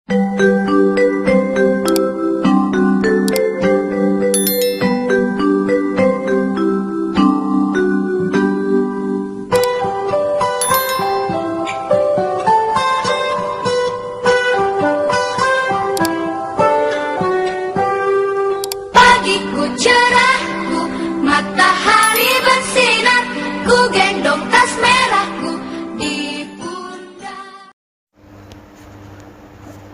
Pagiku cerah, matahari bersinar, ku gendong tas merahku di pundak.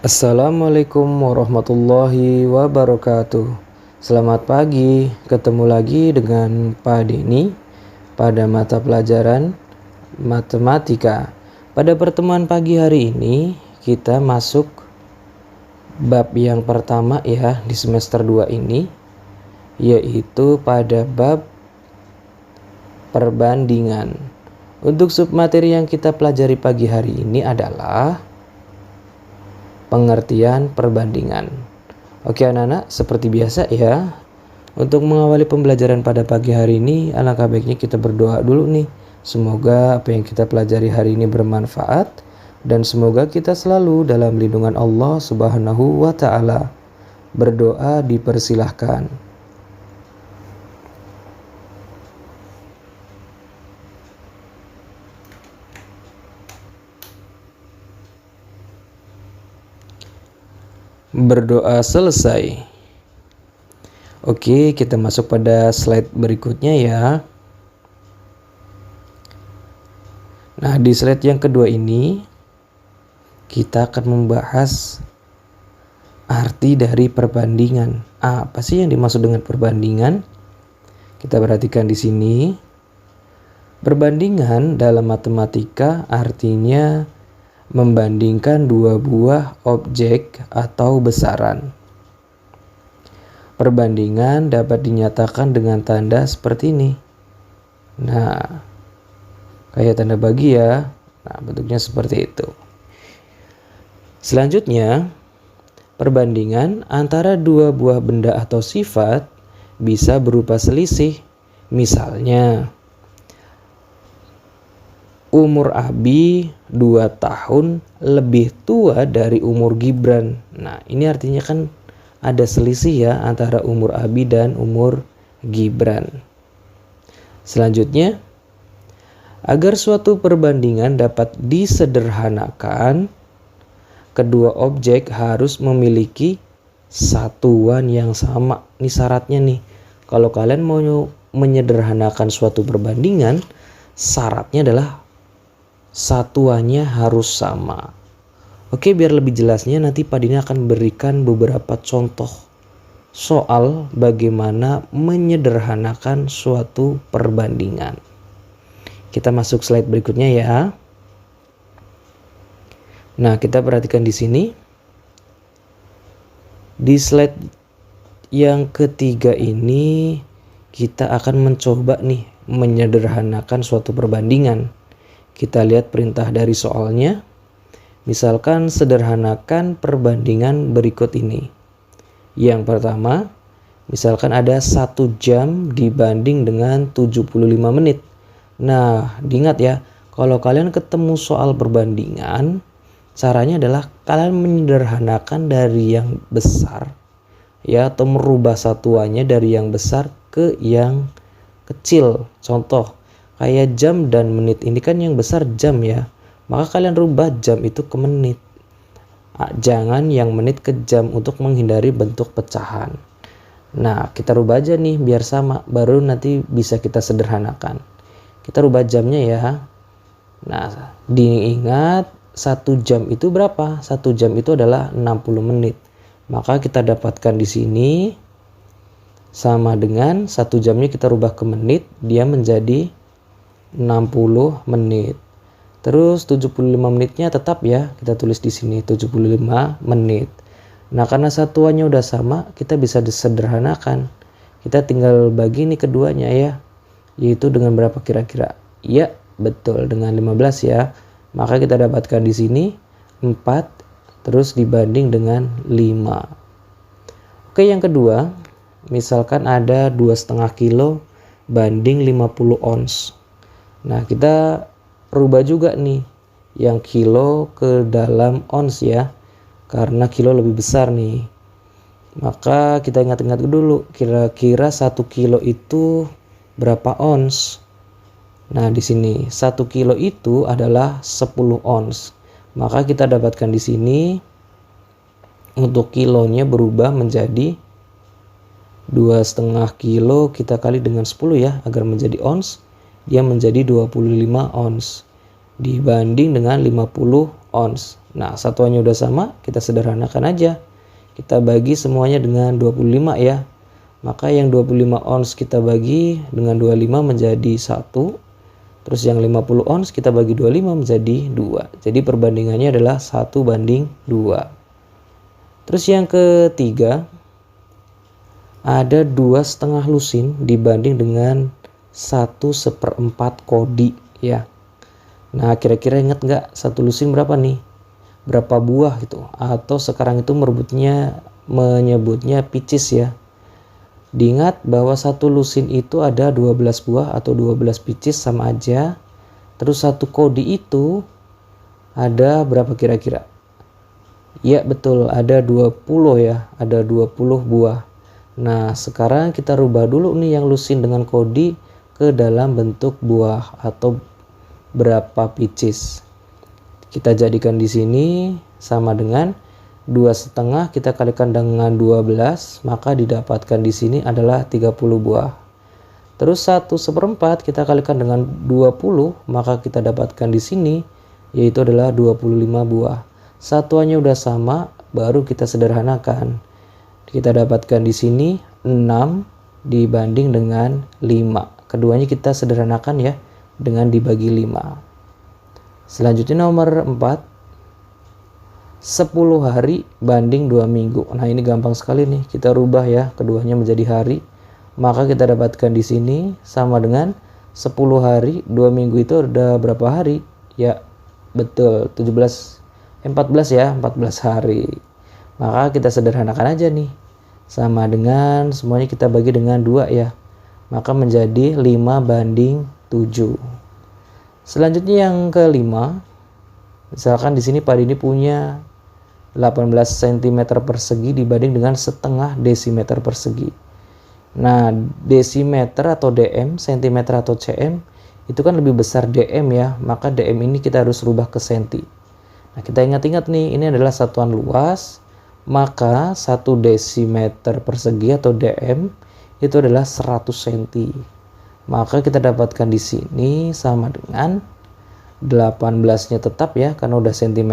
Assalamualaikum warahmatullahi wabarakatuh. Selamat pagi, ketemu lagi dengan Pak Denny pada mata pelajaran matematika. Pada pertemuan pagi hari ini kita masuk bab yang pertama ya di semester 2 ini, yaitu pada bab perbandingan. Untuk submateri yang kita pelajari pagi hari ini adalah pengertian perbandingan. Oke anak-anak, seperti biasa ya, untuk mengawali pembelajaran pada pagi hari ini, alangkah baiknya kita berdoa dulu nih. Semoga apa yang kita pelajari hari ini bermanfaat dan semoga kita selalu dalam lindungan Allah Subhanahu wa Ta'ala. Berdoa dipersilahkan. Berdoa selesai. Oke, kita masuk pada slide berikutnya ya. Nah, di slide yang kedua ini kita akan membahas arti dari perbandingan. Apa sih yang dimaksud dengan perbandingan? Kita perhatikan di sini. Perbandingan dalam matematika artinya membandingkan dua buah objek atau besaran. Perbandingan dapat dinyatakan dengan tanda seperti ini. Nah, kayak tanda bagi ya. Nah, bentuknya seperti itu. Selanjutnya, perbandingan antara dua buah benda atau sifat bisa berupa selisih. Misalnya, umur Abi 2 tahun lebih tua dari umur Gibran. Nah, ini artinya kan ada selisih ya antara umur Abi dan umur Gibran. Selanjutnya, agar suatu perbandingan dapat disederhanakan, kedua objek harus memiliki satuan yang sama. Ini syaratnya nih. Kalau kalian mau menyederhanakan suatu perbandingan, syaratnya adalah satuannya harus sama. Oke, biar lebih jelasnya nanti Pak Dina akan berikan beberapa contoh soal bagaimana menyederhanakan suatu perbandingan. Kita masuk slide berikutnya ya. Nah, kita perhatikan di sini. Di slide yang ketiga ini kita akan mencoba nih menyederhanakan suatu perbandingan. Kita lihat perintah dari soalnya. Misalkan sederhanakan perbandingan berikut ini. Yang pertama, misalkan ada 1 jam dibanding dengan 75 menit. Nah, diingat ya, kalau kalian ketemu soal perbandingan, caranya adalah kalian menyederhanakan dari yang besar ya, atau merubah satuannya dari yang besar ke yang kecil. Contoh, kayak jam dan menit ini kan yang besar jam ya, maka kalian rubah jam itu ke menit. Jangan yang menit ke jam untuk menghindari bentuk pecahan. Nah, kita rubah aja nih biar sama, baru nanti bisa kita sederhanakan. Kita rubah jamnya ya. Nah, diingat 1 jam itu berapa? 1 jam itu adalah 60 menit. Maka kita dapatkan di sini sama dengan 1 jamnya kita rubah ke menit, dia menjadi 60 menit. Terus 75 menitnya tetap ya, kita tulis di sini 75 menit. Nah, karena satuannya udah sama, kita bisa disederhanakan. Kita tinggal bagi nih keduanya ya. Yaitu dengan berapa kira-kira? Ya, betul, dengan 15 ya. Maka kita dapatkan di sini 4 terus dibanding dengan 5. Oke, yang kedua, misalkan ada 2,5 kilo banding 50 ons. Nah, kita rubah juga nih yang kilo ke dalam ons ya. karena kilo lebih besar nih. Maka kita ingat-ingat dulu, kira-kira 1 kilo itu berapa ons? Nah, di sini 1 kilo itu adalah 10 ons. Maka kita dapatkan di sini untuk kilonya berubah menjadi 2,5 kilo kita kali dengan 10 ya, agar menjadi ons. Dia menjadi 25 ons dibanding dengan 50 ons. Nah, satuannya udah sama, kita sederhanakan aja. Kita bagi semuanya dengan 25 ya. Maka yang 25 ons kita bagi dengan 25 menjadi 1. Terus yang 50 ons kita bagi 25 menjadi 2. Jadi perbandingannya adalah 1:2. Terus yang ketiga, ada 2,5 lusin dibanding dengan 1/4 kodi ya. Nah, kira-kira ingat nggak 1 lusin berapa nih? Berapa buah gitu? Atau sekarang itu menyebutnya pieces ya. Diingat bahwa 1 lusin itu ada 12 buah atau 12 pieces sama aja. Terus 1 kodi itu ada berapa kira-kira? Ya betul, ada 20 ya, ada 20 buah. Nah, sekarang kita rubah dulu nih yang lusin dengan kodi ke dalam bentuk buah atau berapa pieces. Kita jadikan di sini sama dengan 2,5 kita kalikan dengan 12, maka didapatkan di sini adalah 30 buah. Terus 1/4 kita kalikan dengan 20, maka kita dapatkan di sini yaitu adalah 25 buah. Satuannya udah sama, baru kita sederhanakan. Kita dapatkan di sini 6 dibanding dengan 5. Keduanya kita sederhanakan ya dengan dibagi 5. Selanjutnya nomor 4, 10 hari banding 2 minggu. Nah, ini gampang sekali nih, kita rubah ya keduanya menjadi hari. Maka kita dapatkan di sini sama dengan 10 hari, 2 minggu itu ada berapa hari? Ya, betul, 14 ya, 14 hari. Maka kita sederhanakan aja nih. Sama dengan semuanya kita bagi dengan 2 ya. Maka menjadi 5:7. Selanjutnya yang kelima, misalkan di sini Pak Dini punya 18 cm persegi dibanding dengan setengah desimeter persegi. Nah, desimeter atau dm, cm atau cm, itu kan lebih besar dm ya, maka dm ini kita harus rubah ke senti. Nah, kita ingat-ingat nih, ini adalah satuan luas, maka 1 desimeter persegi atau dm itu adalah 100 cm. Maka kita dapatkan di sini sama dengan 18-nya tetap ya, karena udah cm.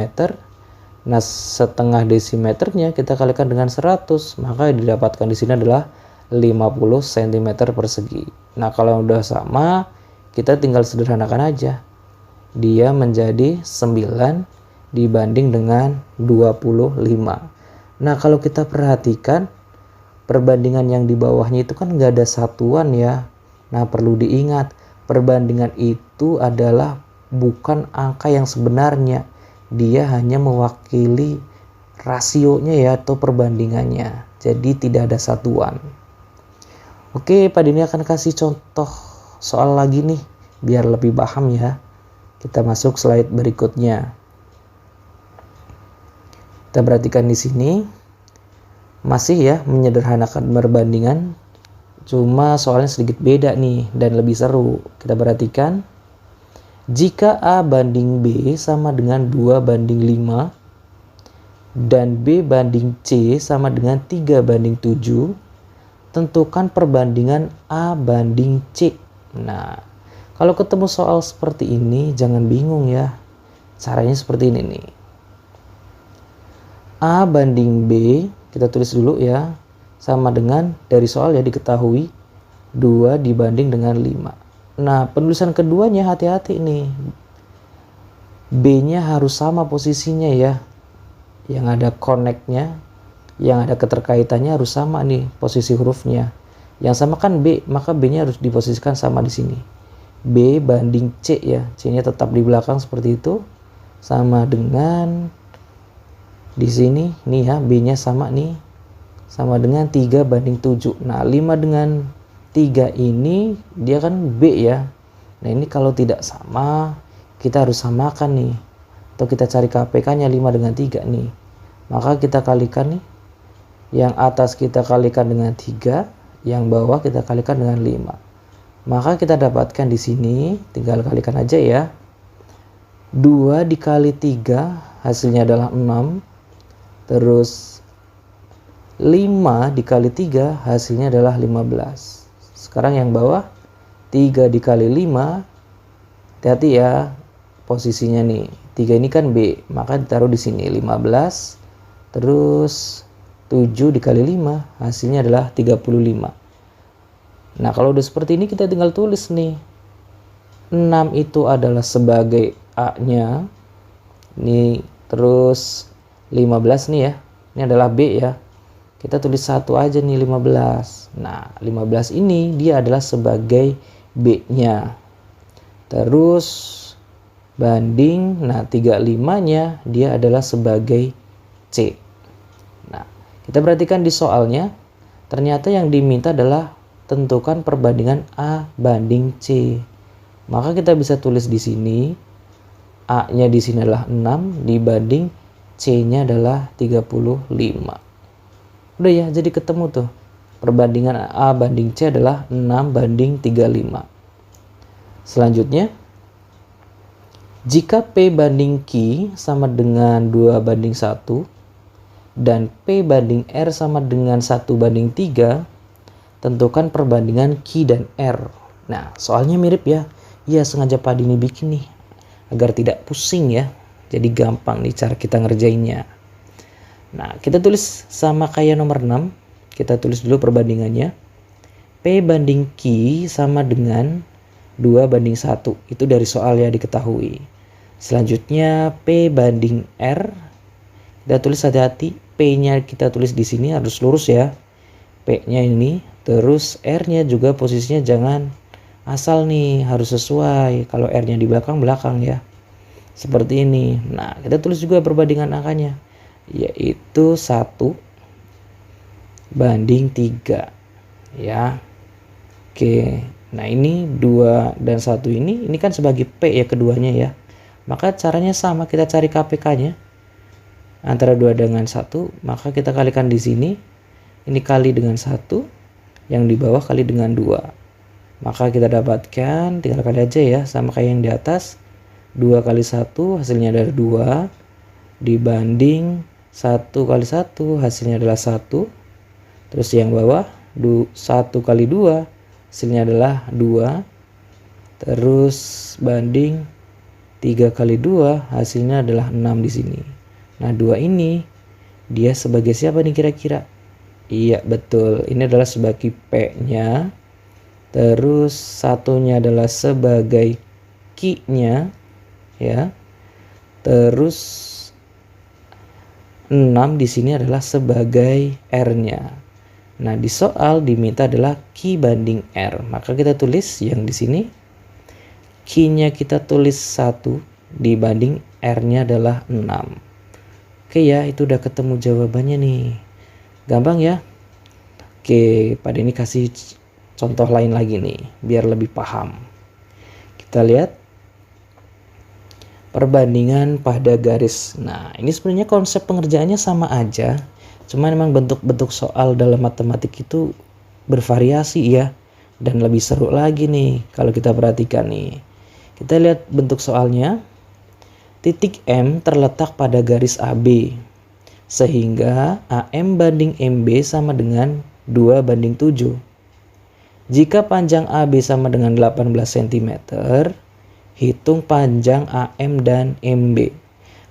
Nah, setengah desimeternya kita kalikan dengan 100, maka didapatkan di sini adalah 50 cm persegi. Nah, kalau udah sama, kita tinggal sederhanakan aja. Dia menjadi 9 dibanding dengan 25. Nah, kalau kita perhatikan, perbandingan yang di bawahnya itu kan nggak ada satuan ya. Nah, perlu diingat, perbandingan itu adalah bukan angka yang sebenarnya. Dia hanya mewakili rasionya ya, atau perbandingannya. Jadi tidak ada satuan. Oke, Pak Dini akan kasih contoh soal lagi nih, biar lebih paham ya. Kita masuk slide berikutnya. Kita perhatikan di sini, masih ya menyederhanakan perbandingan. Cuma soalnya sedikit beda nih dan lebih seru. Kita perhatikan, jika A banding B sama dengan 2:5 dan B banding C sama dengan 3:7, tentukan perbandingan A banding C. Nah, kalau ketemu soal seperti ini jangan bingung ya. Caranya seperti ini nih. A banding B, kita tulis dulu ya, sama dengan dari soal ya diketahui 2 dibanding dengan 5. Nah, penulisan keduanya hati-hati nih. B-nya harus sama posisinya ya. Yang ada connect-nya, yang ada keterkaitannya harus sama nih posisi hurufnya. Yang sama kan B, maka B-nya harus diposisikan sama di sini. B banding C ya. C-nya tetap di belakang seperti itu. Sama dengan di sini nih ya, B-nya sama nih. Sama dengan 3:7. Nah, 5 dengan 3 ini dia kan B ya. Nah, ini kalau tidak sama, kita harus samakan nih. Atau kita cari KPK-nya 5 dengan 3 nih. Maka kita kalikan nih. Yang atas kita kalikan dengan 3, yang bawah kita kalikan dengan 5. Maka kita dapatkan di sini, tinggal kalikan aja ya. 2 dikali 3 hasilnya adalah 6. Terus 5 dikali 3 hasilnya adalah 15. Sekarang yang bawah 3 dikali 5. Hati-hati ya posisinya nih. 3 ini kan B, maka ditaruh di sini 15. Terus 7 dikali 5 hasilnya adalah 35. Nah, kalau udah seperti ini kita tinggal tulis nih. 6 itu adalah sebagai A-nya. Ini terus 15 nih ya. Ini adalah B ya. Kita tulis 1 aja nih 15. Nah, 15 ini dia adalah sebagai B-nya. Terus banding, nah 35-nya dia adalah sebagai C. Nah, kita perhatikan di soalnya, ternyata yang diminta adalah tentukan perbandingan A banding C. Maka kita bisa tulis di sini, A-nya di sini adalah 6 dibanding C-nya adalah 35. Udah ya, jadi ketemu tuh. Perbandingan A banding C adalah 6 banding 35. Selanjutnya, jika P banding Q sama dengan 2 banding 1 dan P banding R sama dengan 1 banding 3, tentukan perbandingan Q dan R. Nah, soalnya mirip ya. Iya, sengaja Pak Dini bikin nih agar tidak pusing ya. Jadi gampang nih cara kita ngerjainnya. Nah, kita tulis sama kayak nomor 6. Kita tulis dulu perbandingannya. P banding Q sama dengan 2 banding 1. Itu dari soal ya, diketahui. Selanjutnya P banding R. Kita tulis hati-hati. P-nya kita tulis di sini harus lurus ya. P-nya ini. Terus R-nya juga posisinya jangan asal nih, harus sesuai. Kalau R-nya di belakang ya. Seperti ini. Nah, kita tulis juga perbandingan angkanya, yaitu 1 banding 3 ya. Oke. Nah, ini 2 dan 1 ini kan sebagai P ya keduanya ya. Maka caranya sama, kita cari KPK-nya antara 2 dengan 1, maka kita kalikan di sini. Ini kali dengan 1, yang di bawah kali dengan 2. Maka kita dapatkan, tinggal kali aja ya, sama kayak yang di atas. 2 kali 1 hasilnya adalah 2. Dibanding 1 kali 1 hasilnya adalah 1. Terus yang bawah 1 kali 2 hasilnya adalah 2. Terus banding 3 kali 2 hasilnya adalah 6 di sini. Nah, 2 ini dia sebagai siapa nih kira-kira? Iya, betul. Ini adalah sebagai P-nya. Terus satunya adalah sebagai Q-nya ya. Terus 6 di sini adalah sebagai R-nya. Nah, di soal diminta adalah Q banding R. Maka kita tulis yang di sini Q-nya kita tulis 1 dibanding R-nya adalah 6. Oke ya, itu udah ketemu jawabannya nih. Gampang ya. Oke, pada ini kasih contoh lain lagi nih, biar lebih paham. Kita lihat perbandingan pada garis. Nah, ini sebenarnya konsep pengerjaannya sama aja. Cuman memang bentuk-bentuk soal dalam matematik itu bervariasi ya. Dan lebih seru lagi nih kalau kita perhatikan nih. Kita lihat bentuk soalnya. Titik M terletak pada garis AB. Sehingga AM banding MB sama dengan 2 banding 7. Jika panjang AB sama dengan 18 cm, hitung panjang AM dan MB.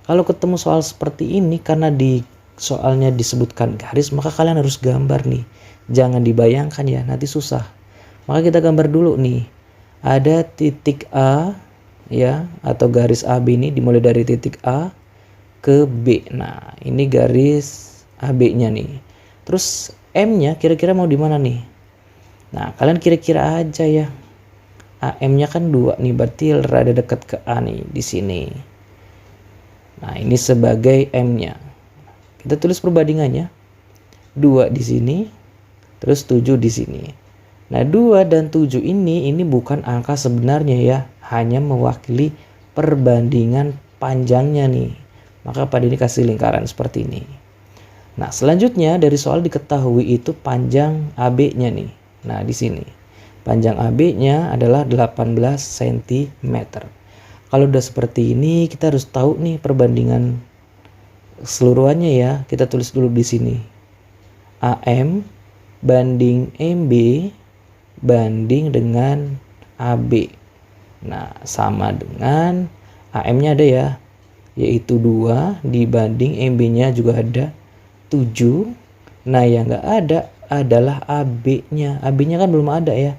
Kalau ketemu soal seperti ini, karena di soalnya disebutkan garis, maka kalian harus gambar nih. Jangan dibayangkan ya, nanti susah. Maka kita gambar dulu nih. Ada titik A ya, atau garis AB ini dimulai dari titik A ke B. Nah, ini garis AB-nya nih. Terus M-nya kira-kira mau di mana nih? Nah, kalian kira-kira aja ya. AM-nya kan 2 nih, berarti rada dekat ke A nih di sini. Nah, ini sebagai M-nya. Kita tulis perbandingannya. 2 di sini, terus 7 di sini. Nah, 2 dan 7 ini bukan angka sebenarnya ya, hanya mewakili perbandingan panjangnya nih. Maka pada ini kasih lingkaran seperti ini. Nah, selanjutnya dari soal diketahui itu panjang AB-nya nih. Nah, di sini. Panjang AB-nya adalah 18 cm. Kalau udah seperti ini, kita harus tahu nih perbandingan keseluruhannya ya. Kita tulis dulu di sini. AM banding MB banding dengan AB. Nah, sama dengan AM-nya ada ya, yaitu 2 dibanding MB-nya juga ada 7. Nah, yang nggak ada adalah AB-nya. AB-nya kan belum ada ya.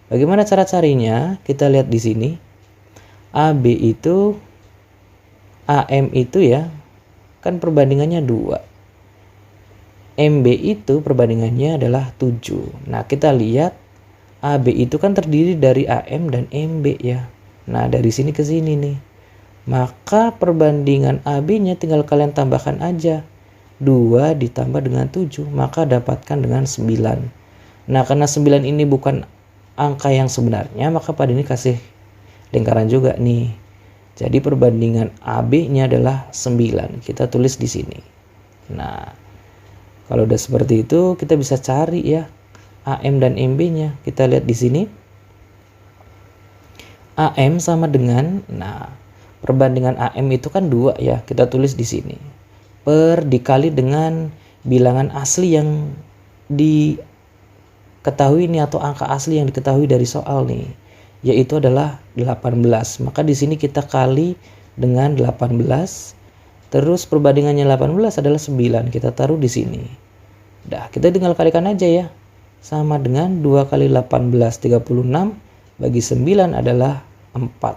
Bagaimana cara carinya? Kita lihat di sini. AB itu AM itu ya, kan perbandingannya 2. MB itu perbandingannya adalah 7. Nah, kita lihat AB itu kan terdiri dari AM dan MB ya. Nah, dari sini ke sini nih. Maka perbandingan AB-nya tinggal kalian tambahkan aja. 2 ditambah dengan 7, maka dapatkan dengan 9. Nah, karena 9 ini bukan angka yang sebenarnya, maka pada ini kasih lingkaran juga nih. Jadi perbandingan AB-nya adalah 9. Kita tulis di sini. Nah, kalau udah seperti itu, kita bisa cari ya AM dan MB-nya. Kita lihat di sini. AM sama dengan, nah, perbandingan AM itu kan 2 ya. Kita tulis di sini. Per dikali dengan bilangan asli yang diketahui nih, atau angka asli yang diketahui dari soal nih, yaitu adalah 18. Maka di sini kita kali dengan 18. Terus perbandingannya 18 adalah 9. Kita taruh di sini. Dah, kita tinggal kalikan aja ya. Sama dengan 2 kali 18 36 bagi 9 adalah 4.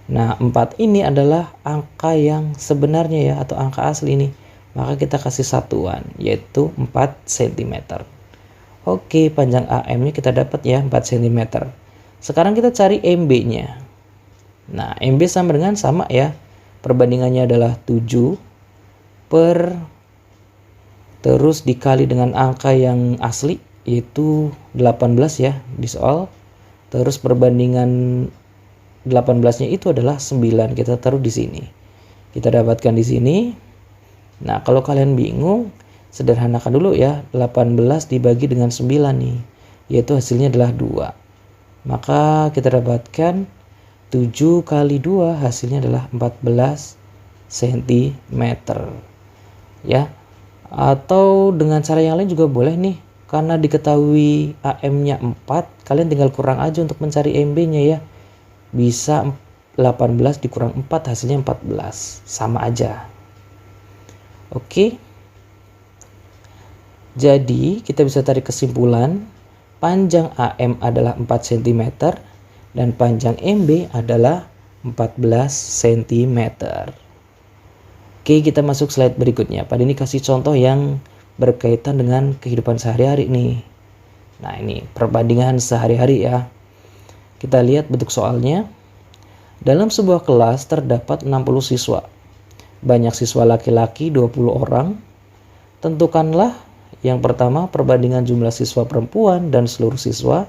Nah, 4 ini adalah angka yang sebenarnya ya, atau angka asli ini. Maka kita kasih satuan, yaitu 4 cm. Oke, panjang AM-nya kita dapat ya 4 cm. Sekarang kita cari MB-nya. Nah, MB sama dengan sama ya. Perbandingannya adalah 7 per terus dikali dengan angka yang asli, yaitu 18 ya di soal. Terus perbandingan 18-nya itu adalah 9. Kita taruh di sini. Kita dapatkan di sini. Nah, kalau kalian bingung, sederhanakan dulu ya. 18 dibagi dengan 9 nih, yaitu hasilnya adalah 2. Maka kita dapatkan 7 kali 2 hasilnya adalah 14 cm. Ya. Atau dengan cara yang lain juga boleh nih. Karena diketahui AM-nya 4, kalian tinggal kurang aja untuk mencari MB-nya ya. Bisa 18 dikurang 4 hasilnya 14. Sama aja. Oke. Jadi kita bisa tarik kesimpulan, panjang AM adalah 4 cm dan panjang MB adalah 14 cm. Oke, kita masuk slide berikutnya. Pada ini kasih contoh yang berkaitan dengan kehidupan sehari-hari nih. Nah, ini perbandingan sehari-hari ya. Kita lihat bentuk soalnya. Dalam sebuah kelas terdapat 60 siswa. Banyak siswa laki-laki 20 orang. Tentukanlah yang pertama perbandingan jumlah siswa perempuan dan seluruh siswa.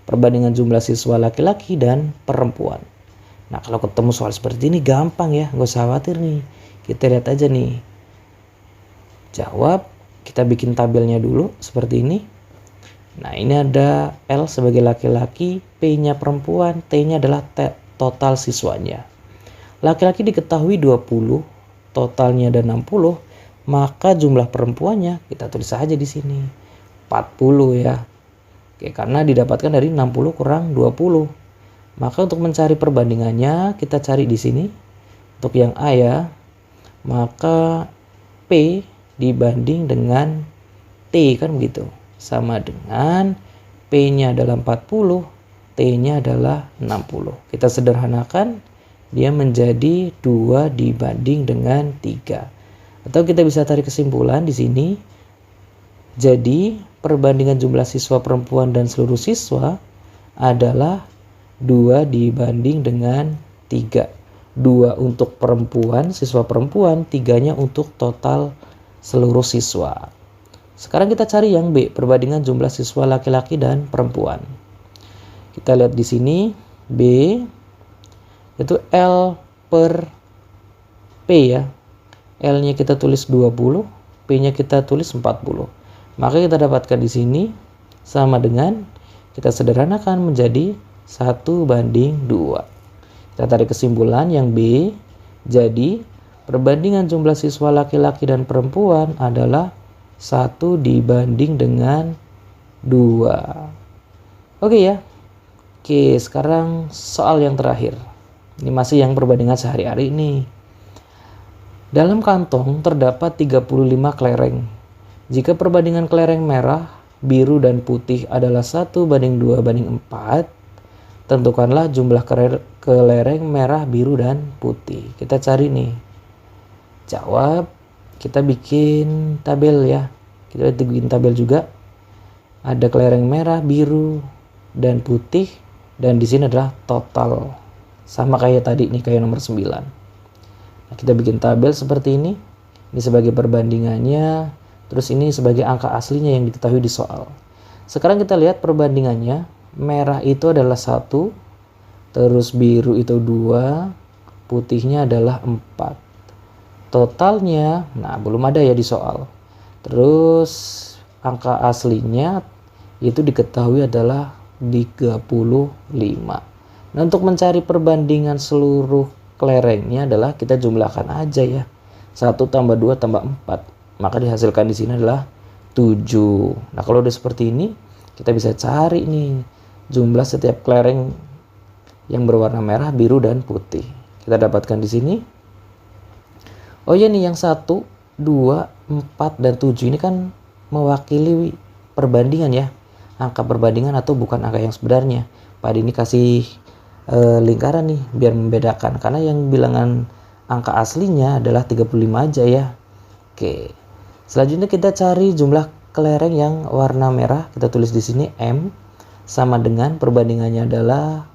Perbandingan jumlah siswa laki-laki dan perempuan. Nah, kalau ketemu soal seperti ini gampang ya, gak usah khawatir nih. Kita lihat aja nih. Jawab, kita bikin tabelnya dulu seperti ini. Nah, ini ada L sebagai laki-laki, P-nya perempuan, T-nya adalah total siswanya. Laki-laki diketahui 20, totalnya ada 60, maka jumlah perempuannya kita tulis saja di sini 40 ya. Oke, karena didapatkan dari 60 kurang 20. Maka untuk mencari perbandingannya kita cari di sini. Untuk yang A ya, maka P dibanding dengan T kan begitu. Sama dengan P-nya adalah 40, T-nya adalah 60. Kita sederhanakan, dia menjadi 2 dibanding dengan 3. Atau kita bisa tarik kesimpulan di sini. Jadi perbandingan jumlah siswa perempuan dan seluruh siswa adalah 2 dibanding dengan 3. 2 untuk perempuan, siswa perempuan, 3-nya untuk total seluruh siswa. Sekarang kita cari yang B, perbandingan jumlah siswa laki-laki dan perempuan. Kita lihat di sini, B itu L per P ya. L-nya kita tulis 20, P-nya kita tulis 40. Maka kita dapatkan di sini sama dengan, kita sederhanakan menjadi 1:2. Kita tarik kesimpulan yang B, jadi perbandingan jumlah siswa laki-laki dan perempuan adalah 1:2. Oke ya. Oke, sekarang soal yang terakhir. Ini masih yang perbandingan sehari-hari nih. Dalam kantong terdapat 35 kelereng. Jika perbandingan kelereng merah, biru, dan putih adalah 1:2:4, tentukanlah jumlah kelereng merah, biru, dan putih. Kita cari nih. Jawab, kita bikin tabel ya. Kita bikin tabel juga. Ada kelereng merah, biru, dan putih, dan di sini adalah total. Sama kayak tadi nih, kayak nomor 9. Nah, kita bikin tabel seperti ini. Ini sebagai perbandingannya, terus ini sebagai angka aslinya yang diketahui di soal. Sekarang kita lihat perbandingannya. Merah itu adalah 1, terus biru itu 2, putihnya adalah 4. Totalnya, nah belum ada ya di soal. Terus angka aslinya itu diketahui adalah 35. Nah, untuk mencari perbandingan seluruh kelerengnya adalah kita jumlahkan aja ya. 1 tambah 2 tambah 4. Maka dihasilkan di sini adalah 7. Nah, kalau udah seperti ini, kita bisa cari nih jumlah setiap kelereng yang berwarna merah, biru, dan putih. Kita dapatkan di sini. Oh ya nih, yang 1, 2, 4, dan 7 ini kan mewakili perbandingan ya. Angka perbandingan atau bukan angka yang sebenarnya. Pada ini kasih lingkaran nih biar membedakan, karena yang bilangan angka aslinya adalah 35 aja ya. Oke. Selanjutnya kita cari jumlah kelereng yang warna merah. Kita tulis di sini M sama dengan perbandingannya adalah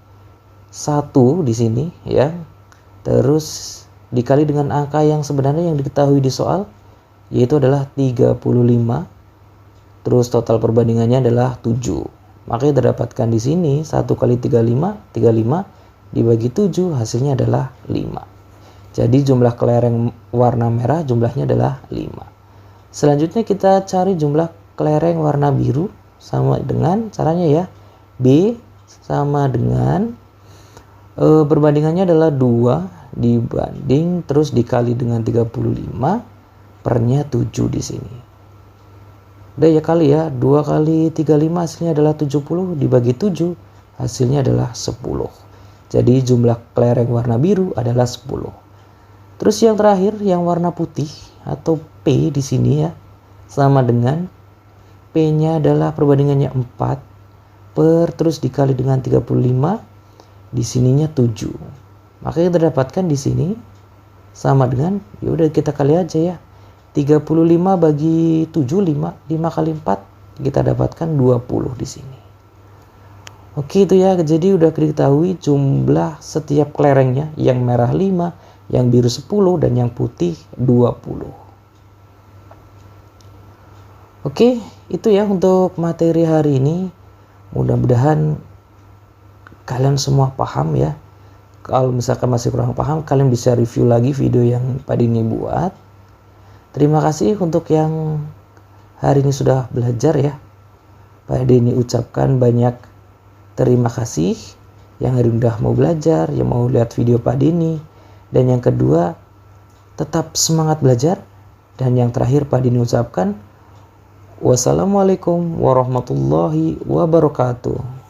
1 di sini ya. Terus dikali dengan angka yang sebenarnya yang diketahui di soal, yaitu adalah 35. Terus total perbandingannya adalah 7. Maka kita dapatkan di sini 1 kali 35, 35 dibagi 7 hasilnya adalah 5. Jadi jumlah kelereng warna merah jumlahnya adalah 5. Selanjutnya kita cari jumlah kelereng warna biru, sama dengan caranya ya. B sama dengan perbandingannya adalah 2 dibanding terus dikali dengan 35 pernya 7 di sini. Udah ya kali ya, 2 kali 35 hasilnya adalah 70, dibagi 7 hasilnya adalah 10. Jadi jumlah kelereng warna biru adalah 10. Terus yang terakhir yang warna putih atau P di sini ya, sama dengan P-nya adalah perbandingannya 4 per terus dikali dengan 35, di sininya 7. Maka kita dapatkan di sini sama dengan, ya udah kita kali aja ya. 35 bagi 7, 5 kali 4, kita dapatkan 20 di sini. Oke itu ya, jadi udah diketahui jumlah setiap kelerengnya, yang merah 5, yang biru 10, dan yang putih 20. Oke, itu ya untuk materi hari ini. Mudah-mudahan kalian semua paham ya. Kalau misalkan masih kurang paham, kalian bisa review lagi video yang Pak Dini buat. Terima kasih untuk yang hari ini sudah belajar ya. Pak Dini ucapkan banyak terima kasih yang hari ini udah mau belajar, yang mau lihat video Pak Dini. Dan yang kedua, tetap semangat belajar. Dan yang terakhir Pak Dini ucapkan, wassalamualaikum warahmatullahi wabarakatuh.